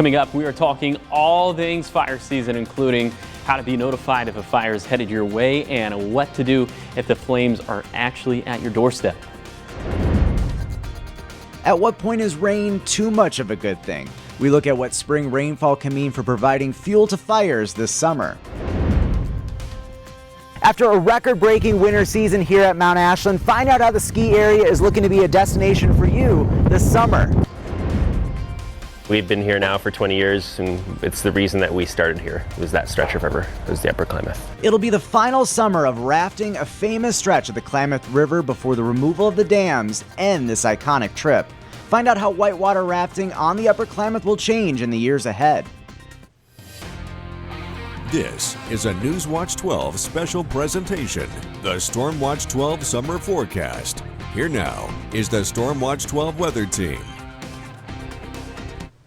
Coming up, we are talking all things fire season, including how to be notified if a fire is headed your way and what to do if the flames are actually at your doorstep. At what point is rain too much of a good thing? We look at what spring rainfall can mean for providing fuel to fires this summer. After a record-breaking winter season here at Mount Ashland, find out how the ski area is looking to be a destination for you this summer. We've been here now for 20 years, and it's the reason that we started here, was that stretch of river. It was the Upper Klamath. It'll be the final summer of rafting a famous stretch of the Klamath River before the removal of the dams end this iconic trip. Find out how whitewater rafting on the Upper Klamath will change in the years ahead. This is a Newswatch 12 special presentation, the StormWatch 12 Summer Forecast. Here now is the StormWatch 12 weather team.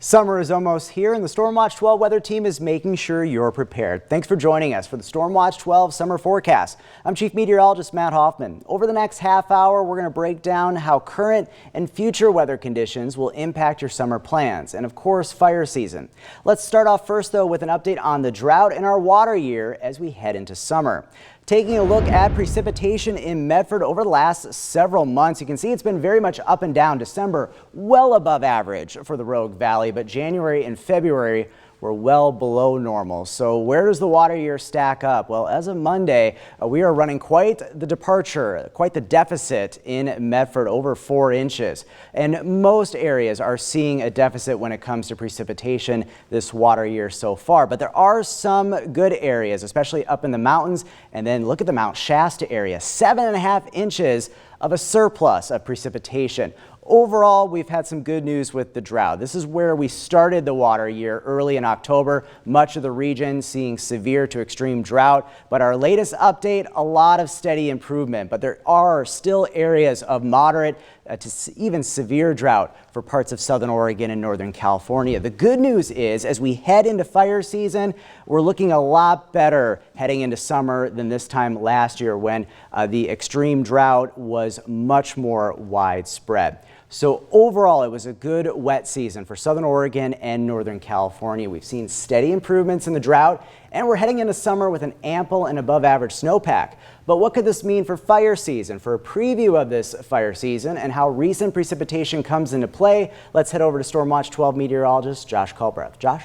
Summer is almost here, and the StormWatch 12 weather team is making sure you're prepared. Thanks for joining us for the StormWatch 12 Summer Forecast. I'm Chief Meteorologist Matt Hoffman. Over the next half hour, we're going to break down how current and future weather conditions will impact your summer plans and, of course, fire season. Let's start off first, though, with an update on the drought in our water year as we head into summer. Taking a look at precipitation in Medford over the last several months, you can see it's been very much up and down. December well above average for the Rogue Valley, but January and February were well below normal. So where does the water year stack up? Well, as of Monday, we are running quite the departure, quite the deficit in Medford, over 4 inches. And most areas are seeing a deficit when it comes to precipitation this water year so far. But there are some good areas, especially up in the mountains. And then look at the Mount Shasta area, 7.5 inches of a surplus of precipitation. Overall, we've had some good news with the drought. This is where we started the water year early in October. Much of the region seeing severe to extreme drought. But our latest update, a lot of steady improvement. But there are still areas of moderate to even severe drought for parts of southern Oregon and northern California. The good news is, as we head into fire season, we're looking a lot better heading into summer than this time last year when the extreme drought was much more widespread. So overall, it was a good wet season for southern Oregon and northern California. We've seen steady improvements in the drought, and we're heading into summer with an ample and above average snowpack. But what could this mean for fire season? For a preview of this fire season and how recent precipitation comes into play, let's head over to StormWatch 12 meteorologist Josh Culbreth. Josh?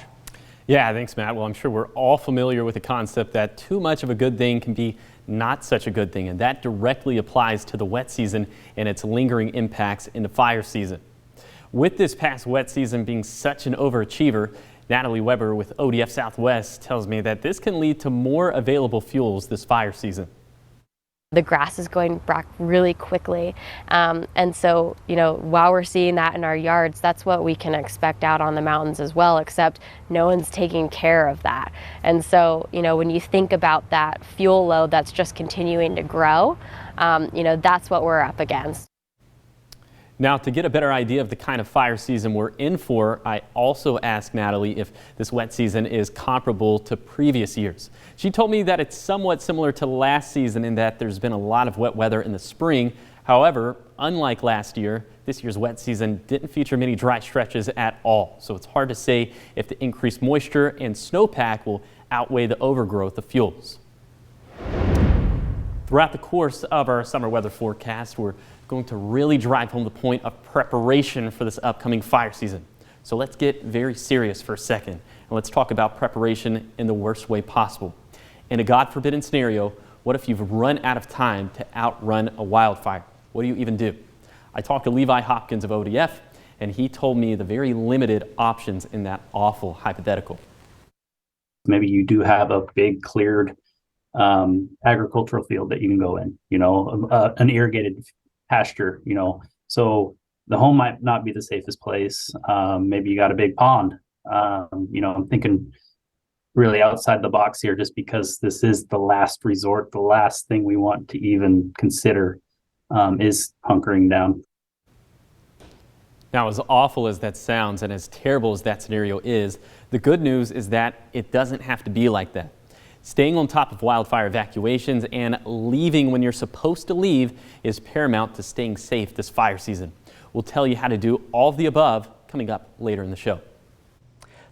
Yeah, thanks, Matt. Well, I'm sure we're all familiar with the concept that too much of a good thing can be not such a good thing, and that directly applies to the wet season and its lingering impacts into fire season. With this past wet season being such an overachiever, Natalie Weber with ODF Southwest tells me that this can lead to more available fuels this fire season. The grass is going back really quickly. And so, while we're seeing that in our yards, that's what we can expect out on the mountains as well, except no one's taking care of that. And so, when you think about that fuel load that's just continuing to grow, that's what we're up against. Now, to get a better idea of the kind of fire season we're in for, I also asked Natalie if this wet season is comparable to previous years. She told me that it's somewhat similar to last season in that there's been a lot of wet weather in the spring. However, unlike last year, this year's wet season didn't feature many dry stretches at all. So it's hard to say if the increased moisture and snowpack will outweigh the overgrowth of fuels. Throughout the course of our summer weather forecast, we're going to really drive home the point of preparation for this upcoming fire season. So let's get very serious for a second, and let's talk about preparation in the worst way possible. In a God forbidden scenario, what if you've run out of time to outrun a wildfire? What do you even do? I talked to Levi Hopkins of ODF, and he told me the very limited options in that awful hypothetical. Maybe you do have a big cleared agricultural field that you can go in, an irrigated pasture, so the home might not be the safest place. Maybe you got a big pond. I'm thinking really outside the box here, just because this is the last resort. The last thing we want to even consider is hunkering down. Now, as awful as that sounds and as terrible as that scenario is, the good news is that it doesn't have to be like that. Staying on top of wildfire evacuations and leaving when you're supposed to leave is paramount to staying safe this fire season. We'll tell you how to do all of the above coming up later in the show.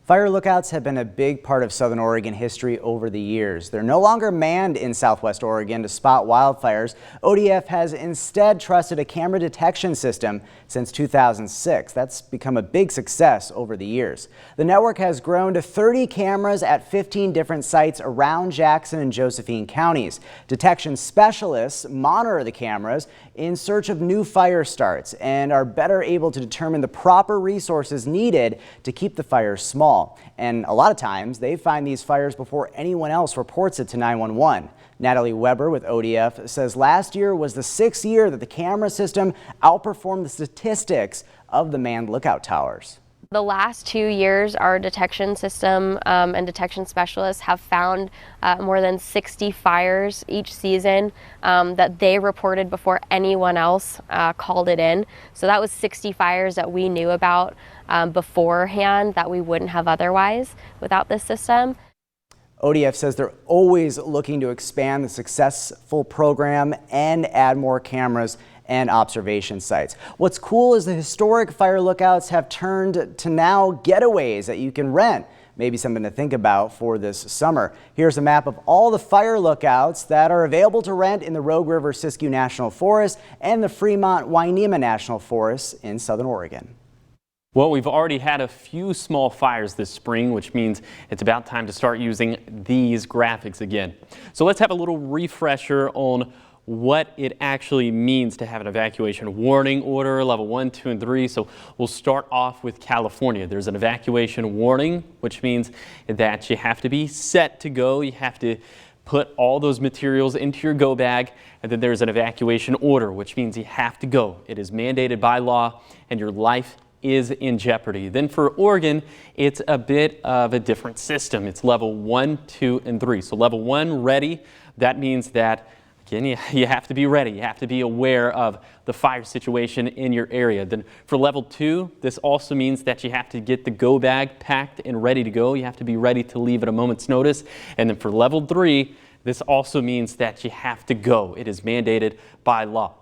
Fire lookouts have been a big part of Southern Oregon history over the years. They're no longer manned in Southwest Oregon to spot wildfires. ODF has instead trusted a camera detection system since 2006. That's become a big success over the years. The network has grown to 30 cameras at 15 different sites around Jackson and Josephine counties. Detection specialists monitor the cameras in search of new fire starts and are better able to determine the proper resources needed to keep the fires small. And a lot of times they find these fires before anyone else reports it to 911. Natalie Weber with ODF says last year was the 6th year that the camera system outperformed the statistics of the manned lookout towers. The last 2 years, our detection system and detection specialists have found more than 60 fires each season that they reported before anyone else called it in. So that was 60 fires that we knew about beforehand that we wouldn't have otherwise without this system. ODF says they're always looking to expand the successful program and add more cameras and observation sites. What's cool is the historic fire lookouts have turned to now getaways that you can rent. Maybe something to think about for this summer. Here's a map of all the fire lookouts that are available to rent in the Rogue River Siskiyou National Forest and the Fremont Wainema National Forest in Southern Oregon. Well, we've already had a few small fires this spring, which means it's about time to start using these graphics again. So let's have a little refresher on what it actually means to have an evacuation warning order, level 1, 2, and 3. So we'll start off with California. There's an evacuation warning, which means that you have to be set to go. You have to put all those materials into your go bag. And then there's an evacuation order, which means you have to go. It is mandated by law and your life is in jeopardy. Then for Oregon, it's a bit of a different system. It's level 1, 2, and 3. So level 1, ready. That means that again, you have to be ready. You have to be aware of the fire situation in your area. Then for level 2, this also means that you have to get the go bag packed and ready to go. You have to be ready to leave at a moment's notice. And then for level 3, this also means that you have to go. It is mandated by law.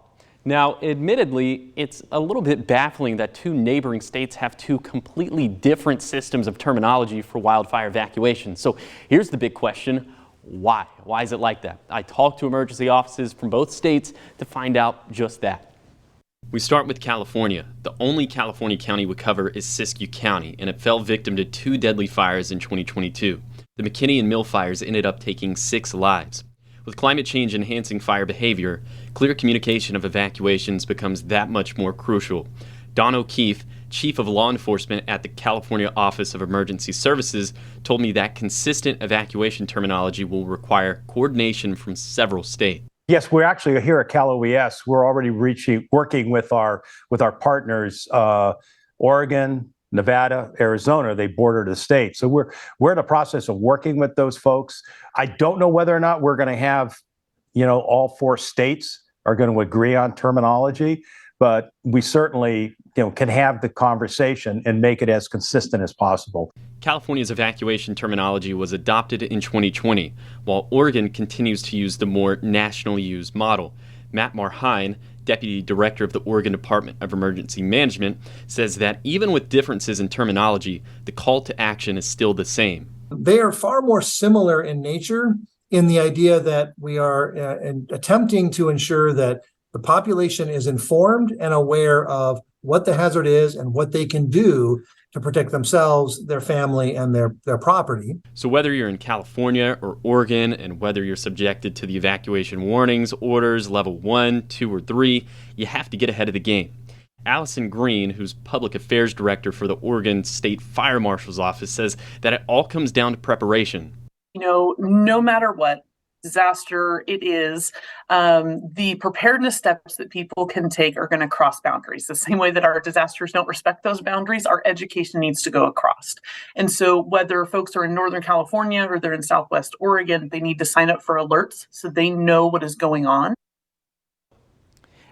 Now, admittedly, it's a little bit baffling that 2 neighboring states have 2 completely different systems of terminology for wildfire evacuation. So here's the big question. Why? Why is it like that? I talked to emergency offices from both states to find out just that. We start with California. The only California county we cover is Siskiyou County, and it fell victim to 2 deadly fires in 2022. The McKinney and Mill fires ended up taking 6 lives. With climate change enhancing fire behavior, clear communication of evacuations becomes that much more crucial. Don O'Keefe, Chief of Law Enforcement at the California Office of Emergency Services, told me that consistent evacuation terminology will require coordination from several states. Yes, we're actually here at Cal OES. We're already working with our partners, Oregon, Nevada, Arizona. They border the state. So we're in the process of working with those folks. I don't know whether or not we're going to have, all 4 states are going to agree on terminology, but we certainly, can have the conversation and make it as consistent as possible. California's evacuation terminology was adopted in 2020, while Oregon continues to use the more nationally used model. Matt Marhine, Deputy Director of the Oregon Department of Emergency Management, says that even with differences in terminology, the call to action is still the same. They are far more similar in nature in the idea that we are attempting to ensure that the population is informed and aware of what the hazard is and what they can do to protect themselves, their family, and their property. So whether you're in California or Oregon, and whether you're subjected to the evacuation warnings, orders, level 1, 2, or 3, you have to get ahead of the game. Allison Green, who's Public Affairs Director for the Oregon State Fire Marshal's Office, says that it all comes down to preparation. No matter what disaster it is, the preparedness steps that people can take are going to cross boundaries. The same way that our disasters don't respect those boundaries, our education needs to go across. And so whether folks are in Northern California or they're in Southwest Oregon, they need to sign up for alerts so they know what is going on.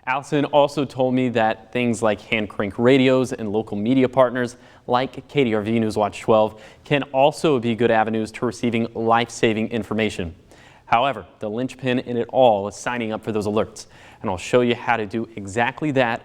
Allison also told me that things like hand crank radios and local media partners like KDRV Newswatch 12 can also be good avenues to receiving life-saving information. However, the linchpin in it all is signing up for those alerts, and I'll show you how to do exactly that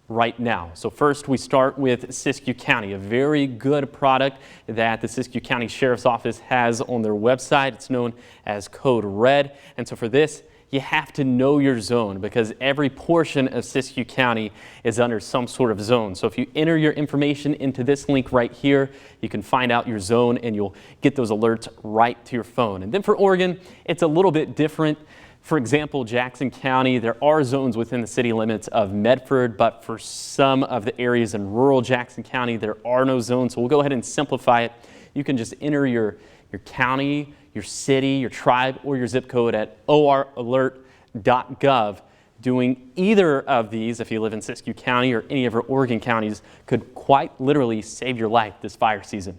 right now. So first we start with Siskiyou County, a very good product that the Siskiyou County Sheriff's Office has on their website. It's known as Code Red. And so for this, you have to know your zone because every portion of Siskiyou County is under some sort of zone. So if you enter your information into this link right here, you can find out your zone and you'll get those alerts right to your phone. And then for Oregon, it's a little bit different. For example, Jackson County, there are zones within the city limits of Medford, but for some of the areas in rural Jackson County, there are no zones. So we'll go ahead and simplify it. You can just enter your county, your city, your tribe, or your zip code at oralert.gov. Doing either of these, if you live in Siskiyou County or any of our Oregon counties, could quite literally save your life this fire season.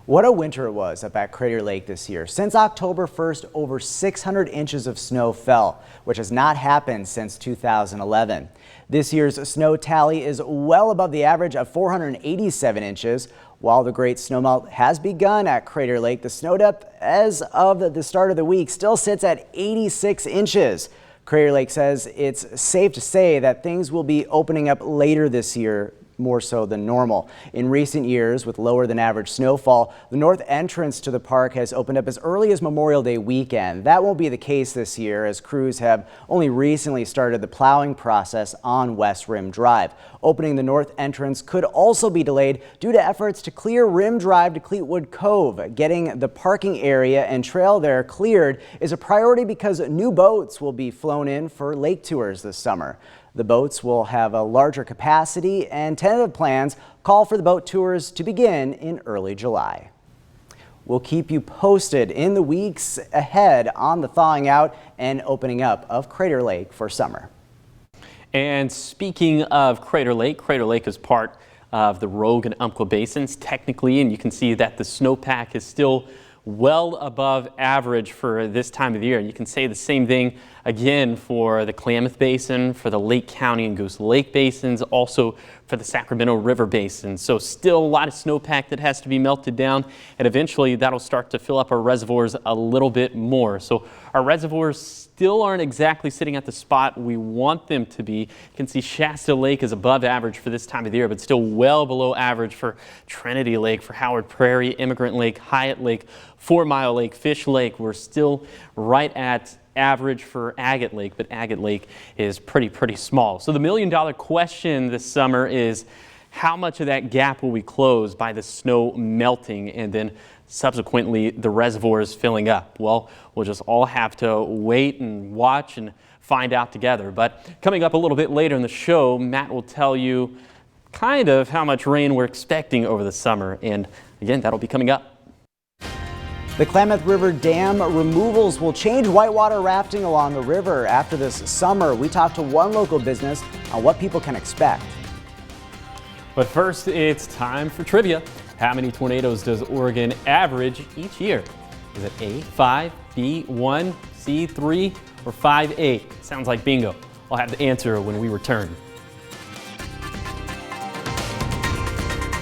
What a winter it was up at Crater Lake this year. Since October 1st, over 600 inches of snow fell, which has not happened since 2011. This year's snow tally is well above the average of 487 inches. While the great snowmelt has begun at Crater Lake, the snow depth as of the start of the week still sits at 86 inches. Crater Lake says it's safe to say that things will be opening up later this year, more so than normal. In recent years, with lower than average snowfall, the north entrance to the park has opened up as early as Memorial Day weekend. That won't be the case this year, as crews have only recently started the plowing process on West Rim Drive. Opening the north entrance could also be delayed due to efforts to clear Rim Drive to Cleetwood Cove. Getting the parking area and trail there cleared is a priority because new boats will be flown in for lake tours this summer. The boats will have a larger capacity, and tentative plans call for the boat tours to begin in early July. We'll keep you posted in the weeks ahead on the thawing out and opening up of Crater Lake for summer. And speaking of Crater Lake is part of the Rogue and Umpqua basins technically, and you can see that the snowpack is still well above average for this time of the year. And you can say the same thing again for the Klamath Basin, for the Lake County and Goose Lake basins, also for the Sacramento River Basin. So still a lot of snowpack that has to be melted down, and eventually that'll start to fill up our reservoirs a little bit more. So our reservoirs still aren't exactly sitting at the spot we want them to be. You can see Shasta Lake is above average for this time of the year, but still well below average for Trinity Lake, for Howard Prairie, Immigrant Lake, Hyatt Lake, 4 Mile Lake, Fish Lake. We're still right at average for Agate Lake, but Agate Lake is pretty small. So the million-dollar question this summer is, how much of that gap will we close by the snow melting and then subsequently the reservoirs filling up? Well, we'll just all have to wait and watch and find out together. But coming up a little bit later in the show, Matt will tell you kind of how much rain we're expecting over the summer. And again, that'll be coming up. The Klamath River Dam removals will change whitewater rafting along the river after this summer. We talked to one local business on what people can expect. But first, it's time for trivia. How many tornadoes does Oregon average each year? Is it A, 5, B, 1, C, 3, or 5, 8? Sounds like bingo. I'll have the answer when we return.